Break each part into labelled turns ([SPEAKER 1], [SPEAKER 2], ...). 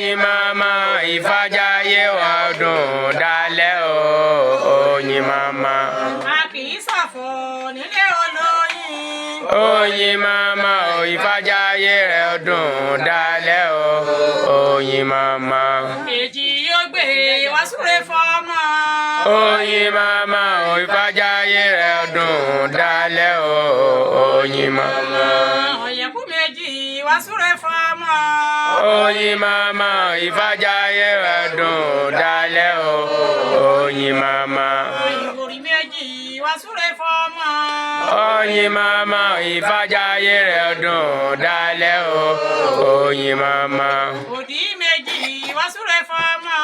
[SPEAKER 1] Oyin mama ìfàjàyè wa dùn dalẹ̀ o. Oyin mama.
[SPEAKER 2] A kì í ṣọ̀fọ̀ nílé olóyin.
[SPEAKER 1] Oyin mama ìfàjàyè rẹ̀ dùn dalẹ̀ o. Oyin mama.
[SPEAKER 2] Èjì yóò gbé wá súre fọ́mọ.
[SPEAKER 1] Oyin mama ìfàjàyè rẹ̀ dùn dalẹ̀ o. Oyin mama.
[SPEAKER 2] Ọ̀yẹ̀kú méjì wá súre fọ́mọ.
[SPEAKER 1] Oyin mama ìfàjàyè rẹ̀ dùn dalẹ̀ o. Oyin mama.
[SPEAKER 2] Ìwòrì méjì wá súre fọ́mọ.
[SPEAKER 1] Oyin mama ìfàjàyè rẹ̀ dùn dalẹ̀ o. Oyin mama.
[SPEAKER 2] Òdì méjì wá súre fọ́mọ.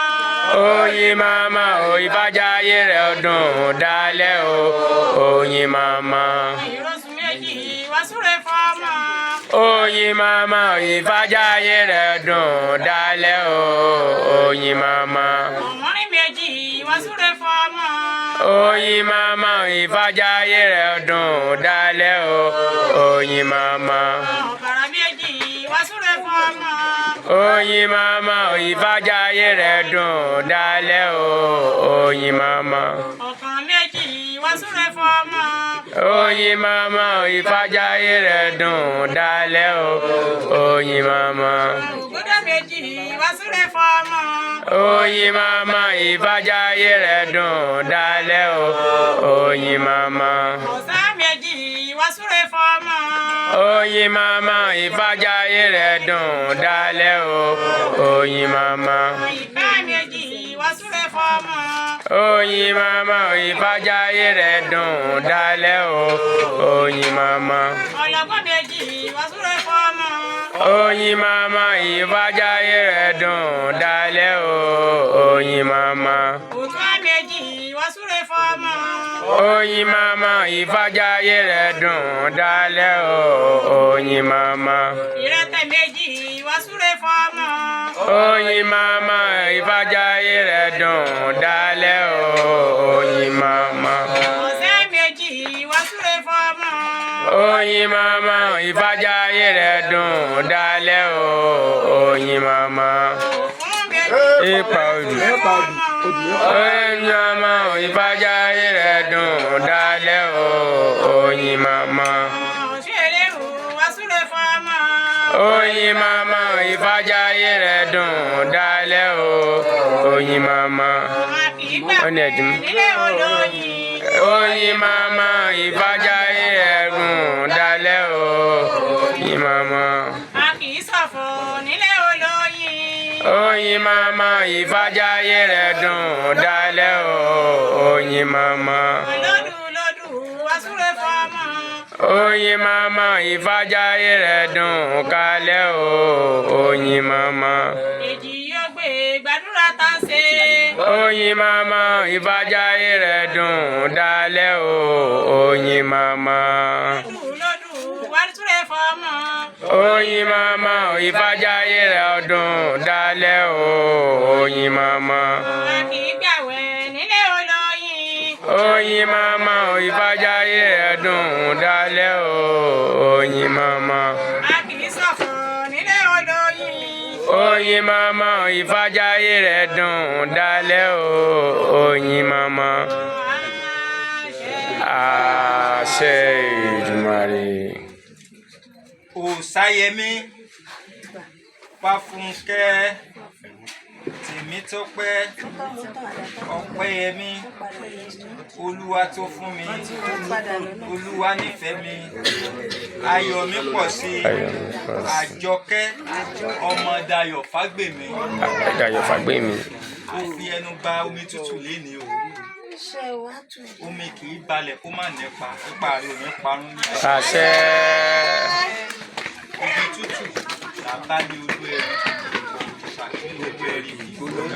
[SPEAKER 1] Oyin mama ìfàjàyè rẹ̀ dùn dalẹ̀ o. Oyin mama.
[SPEAKER 2] Ìrọsùn méjì wá súre fọ́mọ.
[SPEAKER 1] Oyin mama ìfàjàyè rẹ̀ dùn dalẹ̀ o. Oyin mama.
[SPEAKER 2] Ọ̀mọ́rin méjì wá súre fọ́mọ.
[SPEAKER 1] Oyin mama ìfàjàyè rẹ̀ dùn dalẹ̀ o. Oyin mama.
[SPEAKER 2] Ọ̀bàrà méjì wá súre fọ́mọ.
[SPEAKER 1] Oyin mama ìfàjàyè rẹ̀ dùn dalẹ̀ o. Oyin mama.
[SPEAKER 2] Ọ̀kàn méjì wá súre fọ́mọ.
[SPEAKER 1] Oyin mama ìfàjàyè rẹ̀ dùn dalẹ̀ o. Oyin mama.
[SPEAKER 2] Ògúndé méjì wá súre fọ́mọ.
[SPEAKER 1] Oyin mama ìfàjàyè rẹ̀ dùn dalẹ̀ o. Oyin mama.
[SPEAKER 2] Ọ̀sá méjì wá súre fọ́mọ.
[SPEAKER 1] Oyin mama ìfàjàyè rẹ̀ dùn dalẹ̀ o. Oyin mama.
[SPEAKER 2] Ìka méjì wá súre fọ́mọ.
[SPEAKER 1] Oyin mama ìfàjàyè rẹ̀ dùn dalẹ̀ o. Oyin mama.
[SPEAKER 2] Ọlọ́gbọ́n méjì wá súre fọ́mọ.
[SPEAKER 1] Oyin mama ìfàjàyè rẹ̀ dùn dalẹ̀ o. Oyin mama.
[SPEAKER 2] Òtún méjì wá súre fọ́mọ.
[SPEAKER 1] Oyin mama ìfàjàyè rẹ̀ dùn dalẹ̀ o. Oyin mama.
[SPEAKER 2] Ìrẹtẹ̀ méjì wá súre fọ́mọ.
[SPEAKER 1] Oyin mama ìfàjàyè rẹ̀ dùn dalẹ̀ o. Oyin mama.
[SPEAKER 2] Ọ̀sẹ̀ méjì wá súre fọ́mọ.
[SPEAKER 1] Oyin mama ìfàjàyè rẹ̀ dùn dalẹ̀ o. Oyin mama.
[SPEAKER 2] Òfún méjì
[SPEAKER 1] Ipa odù. Oyin mama ìfàjàyè rẹ̀ dùn dalẹ̀ o. Oyin mama.
[SPEAKER 2] Òṣèré wá súre fọ́mọ.
[SPEAKER 1] Oyin mama ìfàjàyè rẹ̀ dùn dalẹ̀ o. Oyin mama.
[SPEAKER 2] A kì í gbàgbé nílé olóyin.
[SPEAKER 1] Oyin mama ìfàjàyè rẹ̀ dùn dalẹ̀ o. Oyin mama.
[SPEAKER 2] A kì í ṣọ̀fọ̀ nílé olóyin.
[SPEAKER 1] Oyin mama ìfàjàyè rẹ̀ dùn dalẹ̀ o. Oyin mama.
[SPEAKER 2] Lódù wá súre fọ́mọ.
[SPEAKER 1] Oyin mama ìfàjàyè rẹ̀ dùn kalẹ̀ o. Oyin mama.
[SPEAKER 2] Èjì yóò gbé gbàdúrà tá a ṣe.
[SPEAKER 1] Oyin mama ìfàjàyè rẹ̀ dùn dalẹ̀ o. Oyin mama.
[SPEAKER 2] Lódù wá súre fọ́mọ.
[SPEAKER 1] Oyin mama ìfàjàyè rẹ̀ dùn dalẹ̀ o. Oyin mama.
[SPEAKER 2] A kì í gbàwẹ̀ nílé olóyin.
[SPEAKER 1] Oyin mama ìfàjàyè rẹ̀ dùn dalẹ̀ o. Oyin mama.
[SPEAKER 2] A kì í ṣọ̀fọ̀ nílé olóyin.
[SPEAKER 1] Oyin mama ìfàjàyè rẹ̀ dùn dalẹ̀ o. Oyin mama. Àṣẹ Èdùmàrè.
[SPEAKER 3] Òsáyẹmí Fáfúnkẹ́ Tèmítọ́pẹ́ Ọpẹ́yẹmí Olúwa tó fún mi Olúwa nífẹ̀ẹ́ mi Ayọ̀mí pọ̀ sí Àjọkẹ́ ọmọ Dayọ̀ Fágbèmí.
[SPEAKER 1] Dayọ̀ Fágbèmí.
[SPEAKER 3] Ó fi ẹnu gba omi tútù lénìí o. Omi kì í balẹ̀ kó má nípa ipa rẹ̀ ò ní parun ní àṣẹ.
[SPEAKER 1] Àṣẹ.
[SPEAKER 3] Omi tútù làbá ní ojú ẹ̀rí.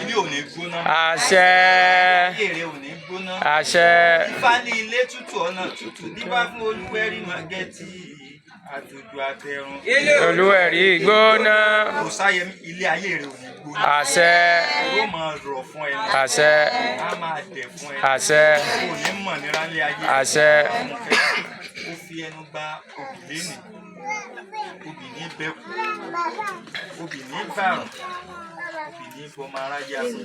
[SPEAKER 3] Ilé ò ní gbóná.
[SPEAKER 1] Àṣẹ.
[SPEAKER 3] Èrè ò ní gbóná.
[SPEAKER 1] Àṣẹ.
[SPEAKER 3] Ifá ní ilé tútù ọ̀nà tútù díbá fún Olúwẹ̀rí Màgẹ́tì àtòjò àtẹrun.
[SPEAKER 1] Olúwẹ̀rí gbóná.
[SPEAKER 3] Òsáyẹmí ilé ayé rẹ̀ ò ní gbóná.
[SPEAKER 1] Àṣẹ.
[SPEAKER 3] Yóò máa rọ̀ fún ẹ.
[SPEAKER 1] Àṣẹ.
[SPEAKER 3] Á máa dẹ̀ fún ẹ.
[SPEAKER 1] Àṣẹ.
[SPEAKER 3] Kò ní mọ̀ nira ní ayé.
[SPEAKER 1] Àṣẹ.
[SPEAKER 3] Ó fi ẹnu gba òbí lénìí. Obì ní bẹ́kù. Obì ní bàrùn. ní fọmọ aráyé àṣẹ.